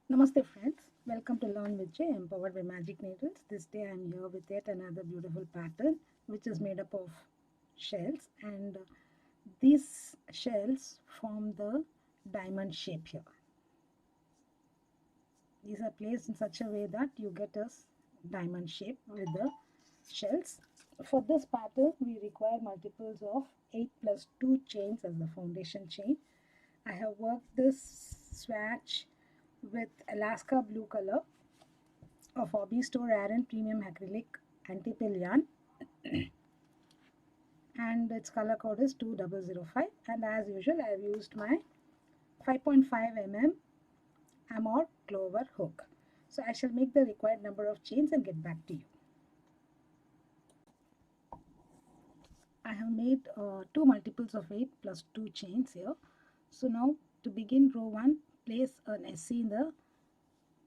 Namaste friends, welcome to Learn with Jay, empowered by Magic Needles. This day I am here with yet another beautiful pattern which is made up of shells, and these shells form the diamond shape here. These are placed in such a way that you get a diamond shape with the shells. For this pattern we require multiples of 8 plus 2 chains as the foundation chain. I have worked this swatch with Alaska blue color of Hobby Store Aran Premium Acrylic Anti-Pill yarn, and its color code is 2005, and as usual I have used my 5.5 mm Amor Clover hook. So I shall make the required number of chains and get back to you. I have made 2 multiples of 8 plus 2 chains here. So now to begin row 1, place an SC in the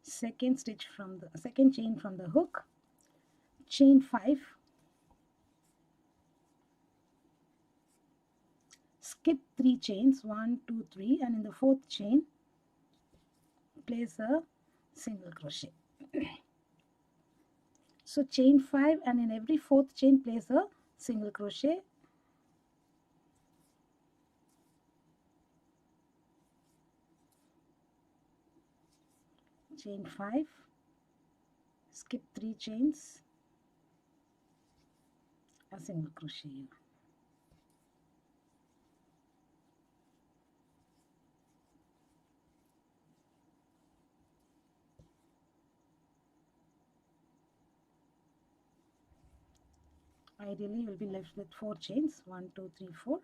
second stitch from the second chain from the hook, chain 5, skip 3 chains, 1 2 3, and in the fourth chain place a single crochet. So chain 5, and in every fourth chain place a single crochet. Chain 5, skip 3 chains, a single crochet here. Ideally you will be left with 4 chains, 1 2 3 4,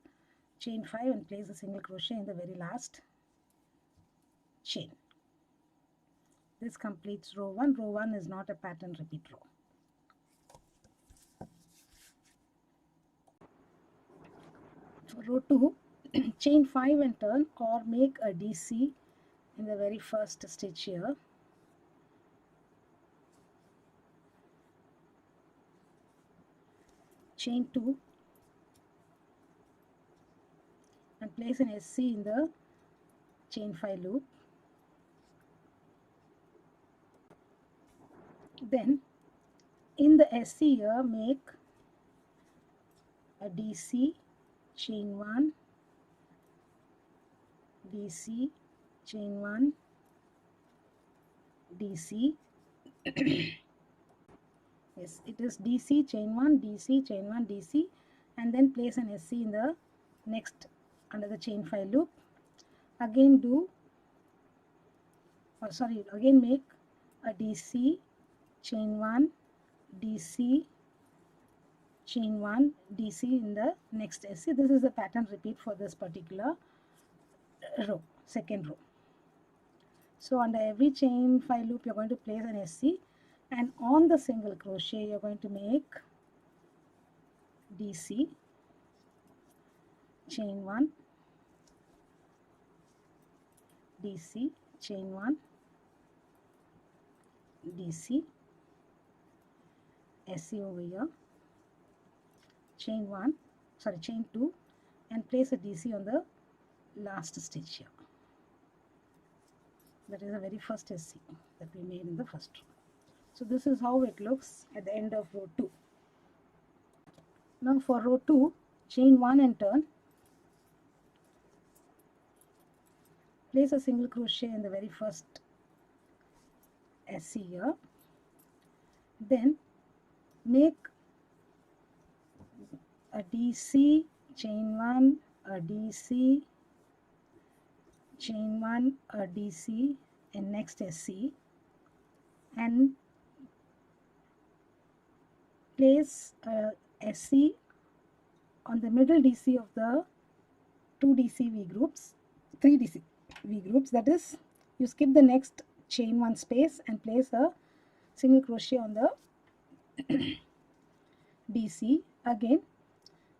chain 5, and place a single crochet in the very last chain. This completes row 1. Row 1 is not a pattern repeat row. For row 2, chain 5 and turn, or make a DC in the very first stitch here. Chain 2 and place an SC in the chain 5 loop. Then in the SC here make a DC, chain 1, DC, chain 1, DC. Yes, it is DC, chain 1, DC, chain 1, DC, and then place an SC in the next under the chain 5 loop. Again again make a DC, chain 1, DC, chain 1, DC in the next SC. This is the pattern repeat for this particular row, second row. So under every chain 5 loop you are going to place an SC, and on the single crochet you are going to make DC, chain 1, DC, chain 1, DC, SC over here, chain 2, and place a DC on the last stitch here. That is the very first SC that we made in the first row. So this is how it looks at the end of row 2. Now for row 2, chain 1 and turn, place a single crochet in the very first SC here. Then make a DC, chain 1, a DC, chain 1, a DC in next SC, and place a SC on the middle DC of the 2 DC V groups, 3 DC V groups. That is, you skip the next chain 1 space and place a single crochet on the DC. Again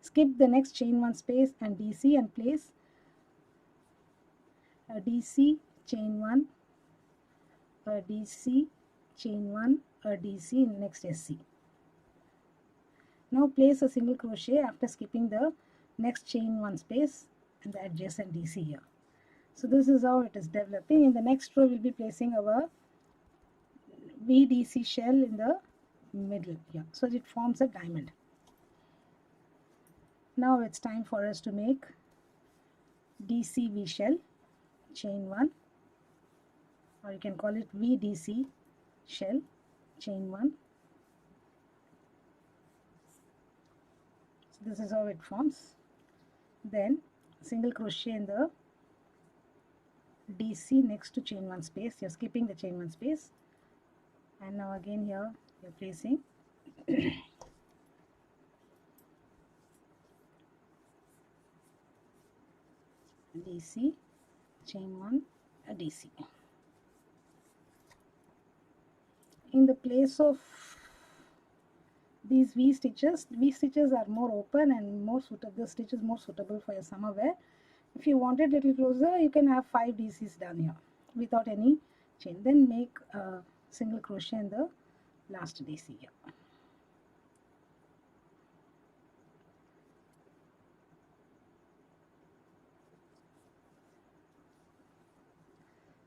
skip the next chain 1 space and DC, and place a DC, chain 1, a DC, chain 1, a DC in next SC. Now place a single crochet after skipping the next chain 1 space and the adjacent DC here. So this is how it is developing. In the next row we'll be placing our VDC shell in the middle here, so it forms a diamond. Now it's time for us to make DCV shell, chain 1, or you can call it VDC shell, chain 1. So this is how it forms. Then single crochet in the DC next to chain 1 space. You're skipping the chain 1 space, and now again here you're placing DC, chain 1, a DC. In the place of these V stitches are more open and more suitable. This stitch is more suitable for your summer wear. If you want it little closer, you can have 5 DCs done here without any chain. Then make a single crochet in the last DC here.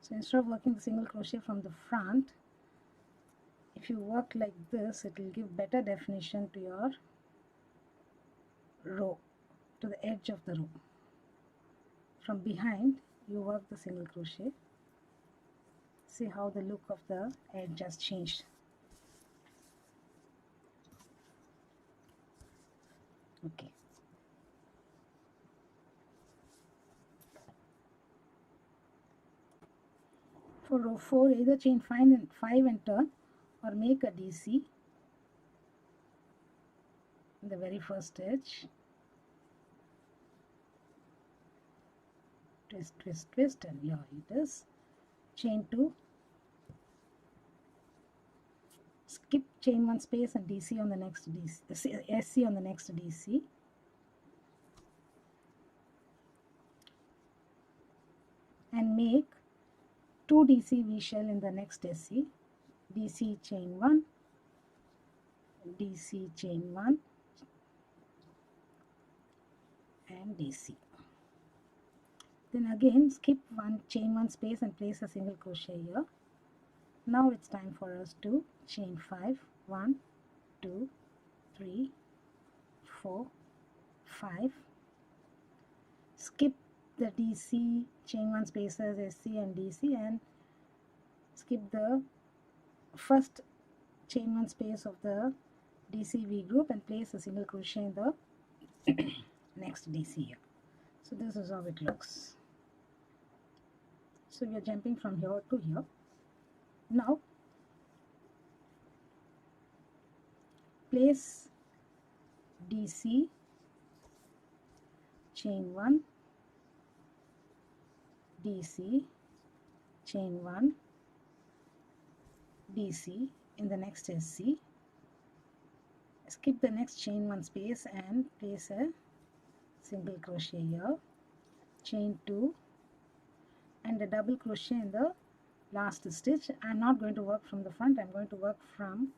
So instead of working the single crochet from the front, if you work like this, it will give better definition to your row, to the edge of the row. From behind, you work the single crochet. See how the look of the edge has changed. Okay. For row 4, either chain 5 and turn, or make a DC in the very first stitch. Twist, twist, twist, and here it is. Chain 2. Skip chain 1 space and DC on the next DC, SC on the next DC. And make 2 DC V shell in the next SC. DC chain 1, DC chain 1, and DC. Then again skip chain 1 space and place a single crochet here. Now it's time for us to chain 5, 1, 2, 3, 4, 5. Skip the DC chain 1 spaces, SC and DC, and skip the first chain 1 space of the DC V group and place a single crochet in the next DC here. So this is how it looks. So we are jumping from here to here. Now place DC chain 1, DC chain 1, DC in the next SC. Skip the next chain 1 space and place a single crochet here, chain 2, and a double crochet in the last stitch. I'm not going to work from the front, I'm going to work from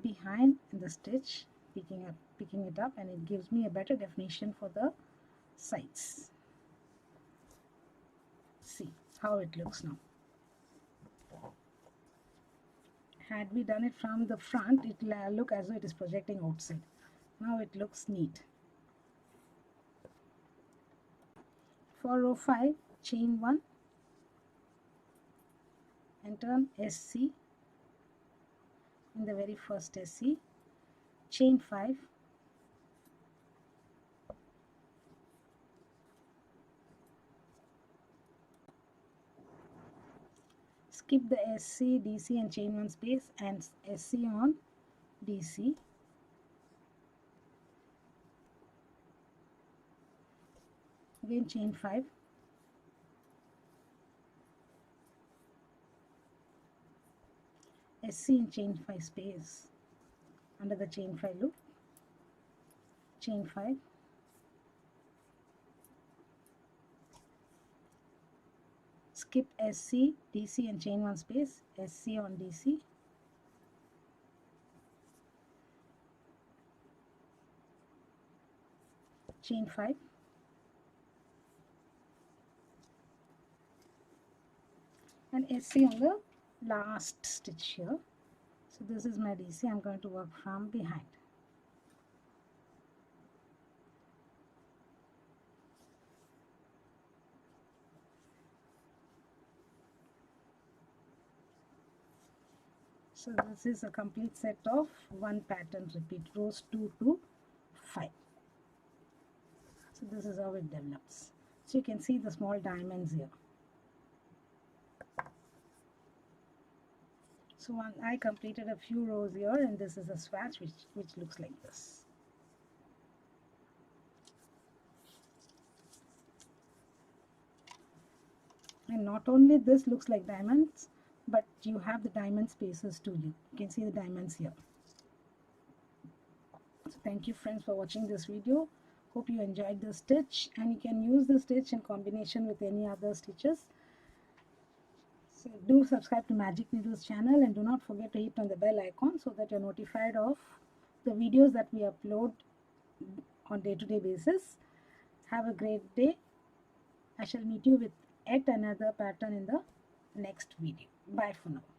behind in the stitch, picking it up, and it gives me a better definition for the sides. See how it looks now. Had we done it from the front, it will look as though it is projecting outside. Now it looks neat. For row 5, chain 1 and turn SC in the very first SC, chain 5, skip the SC, DC and chain 1 space and SC on DC. Again chain 5, SC in chain 5 space under the chain 5 loop, chain 5, skip SC, DC and chain 1 space, SC on DC, chain 5, and SC on the last stitch here. So this is my DC. I'm going to work from behind. So this is a complete set of one pattern repeat, rows 2 to 5. So this is how it develops. So you can see the small diamonds here. So I completed a few rows here, and this is a swatch which looks like this. And not only this looks like diamonds, but you have the diamond spaces too. You can see the diamonds here. So thank you friends for watching this video. Hope you enjoyed the stitch, and you can use the stitch in combination with any other stitches. So do subscribe to Magic Needles channel, and do not forget to hit on the bell icon so that you're notified of the videos that we upload on day-to-day basis. Have a great day. I shall meet you with yet another pattern in the next video. Bye for now.